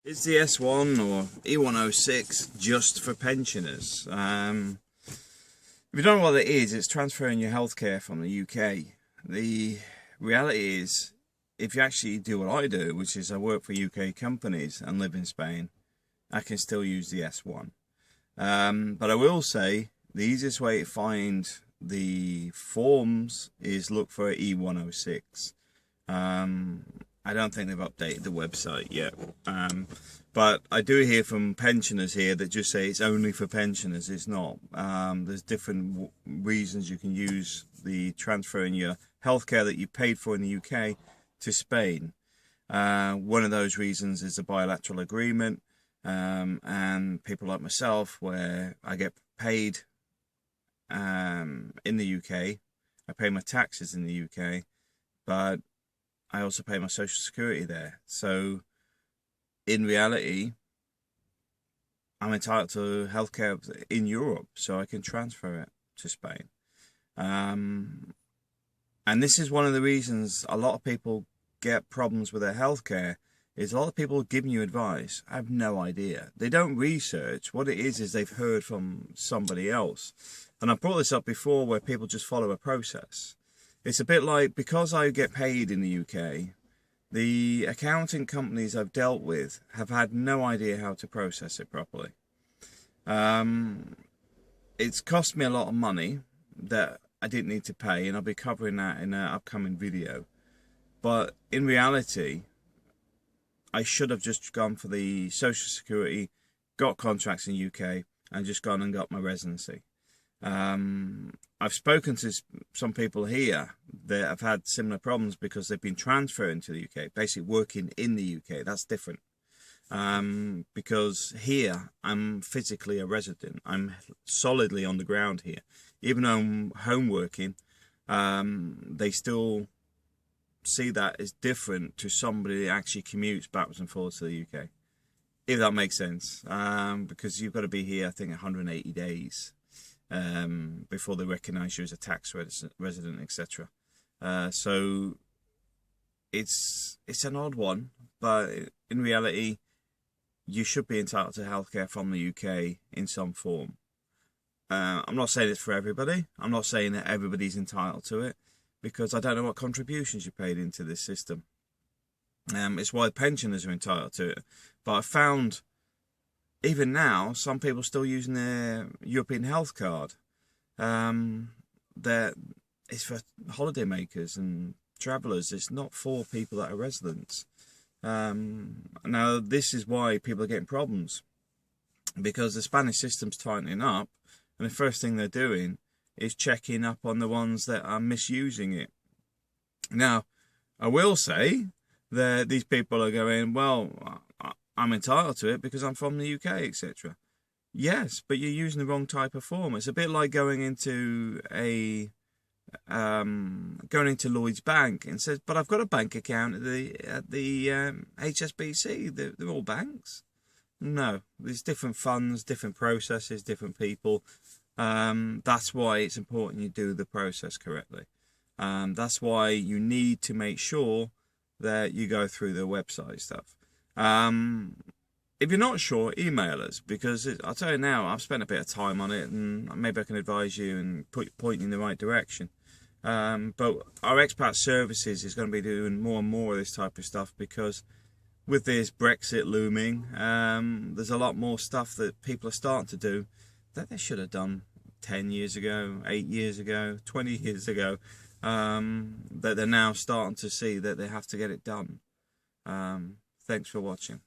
Is the S1 or E106 just for pensioners? If you don't know what it is, it's transferring your healthcare from the UK. The reality is, if you actually do what I do, which is I work for UK companies and live in Spain, I can still use the S1. But I will say the easiest way to find the forms is look for E106. I don't think they've updated the website yet, but I do hear from pensioners here that just say it's only for pensioners. It's not. There's different reasons you can use the transferring your healthcare that you paid for in the UK to Spain. One of those reasons is a bilateral agreement, and people like myself, where I get paid in the UK, I pay my taxes in the UK, but I also pay my social security there. So in reality, I'm entitled to healthcare in Europe, so I can transfer it to Spain. And this is one of the reasons a lot of people get problems with their healthcare, is a lot of people giving you advice. I have no idea. They don't research. What it is they've heard from somebody else. And I've brought this up before, where people just follow a process. It's a bit like, because I get paid in the UK, the accounting companies I've dealt with have had no idea how to process it properly. It's cost me a lot of money that I didn't need to pay, and I'll be covering that in an upcoming video. But in reality, I should have just gone for the social security, got contracts in UK, and just gone and got my residency. I've spoken to some people here that have had similar problems because they've been transferring to the UK, basically working in the UK. That's different. Because here I'm physically a resident. I'm solidly on the ground here. Even though I'm home working, they still see that as different to somebody that actually commutes backwards and forwards to the UK. If that makes sense. Because you've got to be here, I think, 180 days. Before they recognise you as a tax resident, etc. So it's an odd one, but in reality, you should be entitled to healthcare from the UK in some form. I'm not saying it's for everybody. I'm not saying that everybody's entitled to it, because I don't know what contributions you paid into this system. It's why pensioners are entitled to it. But I found, even now, some people still using their European health card. That it's for holidaymakers and travellers. It's not for people that are residents. Now, this is why people are getting problems, because the Spanish system's tightening up, and the first thing they're doing is checking up on the ones that are misusing it. Now, I will say that these people are going, well, I'm entitled to it because I'm from the UK, etc. Yes, but you're using the wrong type of form. It's a bit like going into Lloyd's Bank and says, but I've got a bank account at the HSBC. They're all banks. No, there's different funds, different processes, different people. That's why it's important you do the process correctly. That's why you need to make sure that you go through the website stuff. If you're not sure, email us, because I'll tell you now, I've spent a bit of time on it, and maybe I can advise you and point you in the right direction. But our expat services is going to be doing more and more of this type of stuff, because with this Brexit looming, there's a lot more stuff that people are starting to do that they should have done 10 years ago, 8 years ago, 20 years ago, that they're now starting to see that they have to get it done. Thanks for watching.